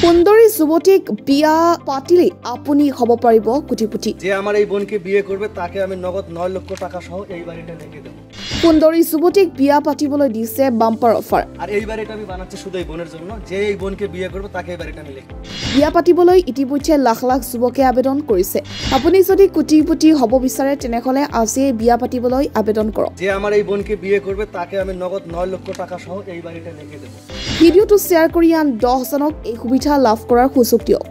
সুন্দৰী যুৱতীক বিয়া পাতিলে আপুনি হ'ব পাৰিব কোটিপতি। যে আমার এই বোনকে বিয়ে করবে তাকে আমি নগদ 9 লক্ষ টাকা সহ এই বাড়িটা লিখে দেব। সুন্দৰী যুৱতীক বিয়া পাতিবলৈ দিছে বাম্পাৰ অফাৰ। আর এই বাড়িটা আমি বানাচ্ছি শুধু এই বোনের জন্য, যে এই বোনকে বিয়ে করবে তাকে এই বাড়িটা আমি লিখে দেব। বিয়া পাতিবলৈ ইতিমধ্যে লাখ লাখ যুৱকে আবেদন কৰিছে। আপুনি যদি কোটিপতি হ'ব বিচাৰে তেনেহলে আজি বিয়া পাতিবলৈ আবেদন কৰক। যে আমার এই বোনকে বিয়ে করবে তাকে আমি নগদ 9 লক্ষ টাকা সহ এই বাড়িটা লিখে দেব। ভিডিঅ'টো শ্বেয়াৰ কৰি আন 10 জনক এই সুবিধা লাভ কৰাৰ সুযোগ দিয়ক।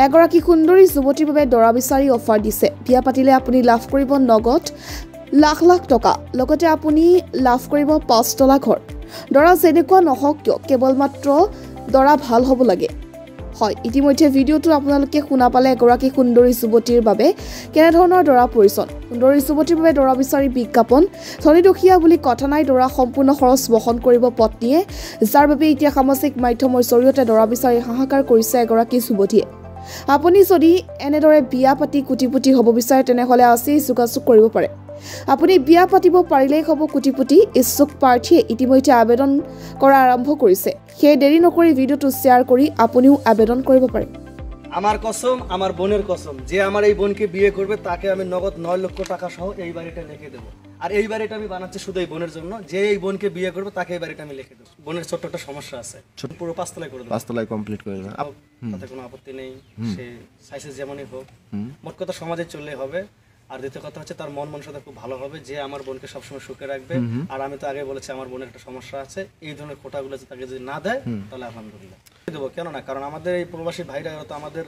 এগৰাকী সুন্দৰী যুৱতীৰ বাবে দৰা বিচাৰি অফাৰ দিছে। বিয়া পাতিলে আপুনি লাভ কৰিব নগদ লাখ লাখ টকা, লগতে আপুনি লাভ কৰিব 5 তলা ঘৰ। দৰা যেনেকুৱা নহওক কিয় কেৱল মাত্ৰ দৰা ভাল হ'ব লাগে। হয়, ইতিমধ্যে ভিডিঅ'টো আপোনালোকে শুনা পালে এগৰাকী সুন্দৰী যুৱতীৰ বাবে কেনেধৰণৰ দৰা প্ৰয়োজন। সুন্দৰী যুৱতীৰ বাবে দৰা বিচাৰি বিজ্ঞাপন। ধনী দুখীয়া বুলি কথা নাই, দৰা সম্পূৰ্ণ খৰচ বহন কৰিব পত্নীয়ে, যাৰ বাবে এতিয়া সামাজিক মাধ্যমৰ জৰিয়তে দৰা বিচাৰি হাহাকাৰ কৰিছে এগৰাকী যুৱতীয়ে। আপুনি যদি এনেদৰে বিয়া পাতি কোটিপতি হ'ব বিচাৰে তেনেহলে আজি যোগাযোগ কৰিব পাৰে। আপুনি বিয়া পাতিব পাৰিলেই হ'ব কোটিপতি। ইচ্ছুক প্ৰাৰ্থীয়ে ইতিমধ্যে আবেদন কৰা আৰম্ভ কৰিছে। সেই দেৰি নকৰি ভিডিঅ'টো শ্বেয়াৰ কৰি আপুনিও আবেদন কৰিব পাৰে। আমার কসম, আমার বোনের কসম, যে আমার এই বোনকে বিয়ে করবে তাকে আমি নগদ 9 লক্ষ টাকা সহ এই বাড়িটা লিখে দেব। আর এই বাড়িটা আমি বানাচ্ছি শুধু এই বোনের জন্য, যে এই বোনকে বিয়ে করবে তাকে এই বাড়িটা আমি লিখে দেব। বোনের ছোট্ট একটা সমস্যা আছে, পুরো 5 তলায় করে দেব। 5 তলায় কমপ্লিট করে দেব, তাতে কোনো আপত্তি নেই। সে সাইজে যেমনই হোক, মোট কথা সমাজে চললে হবে। আর দ্বিতীয় কথা হচ্ছে তার মন মানসিকতা খুব ভালো হবে, যে আমার বোনকে সবসময় সুখে রাখবে। আর আমি তো আগে বলেছি আমার বোনের একটা সমস্যা আছে, এই ধরনের কোটাগুলো তাকে যদি না দেয় তাহলে আলহামদুলিল্লাহ দেবো। কেন না, কারণ আমাদের এই প্রবাসী ভাইরা তো আমাদের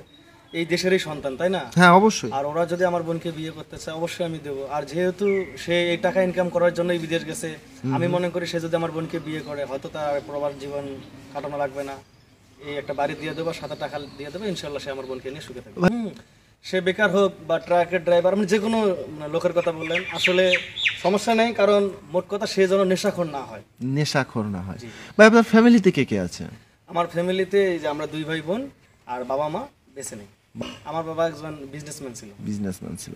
এই দেশেরই সন্তান, তাই না? হ্যাঁ অবশ্যই। আর ওরা যদি আমার বোনকে বিয়ে করতে চায় অবশ্যই আমি দেবো। আর যেহেতু সে এই টাকা ইনকাম করার জন্যই বিদেশ গেছে, আমি মনে করি সে যদি আমার বোনকে বিয়ে করে হয়তো তার প্রবাস জীবন কাটানো লাগবে না। এই একটা বাড়ি দিয়ে দেবো, 7 টাকা দিয়ে দেবো, ইনশাল্লাহ সে আমার বোনকে নিয়ে সুখে থাকবে। সে বেকার হোক বা ট্রাকের ড্রাইভার, মানে যে কোনো লোকের কথা বললেন, আসলে সমস্যা নেই। কারণ মোট কথা সে যেন নেশাখোর না হয়। নেশাখোর না হয়। ভাই আপনার ফ্যামিলিতে কে কে আছে? আমার ফ্যামিলিতে এই যে আমরা 2 ভাই বোন আর বাবা মা বেঁচে নেই। আমার বাবা একজন বিজনেসম্যান ছিল।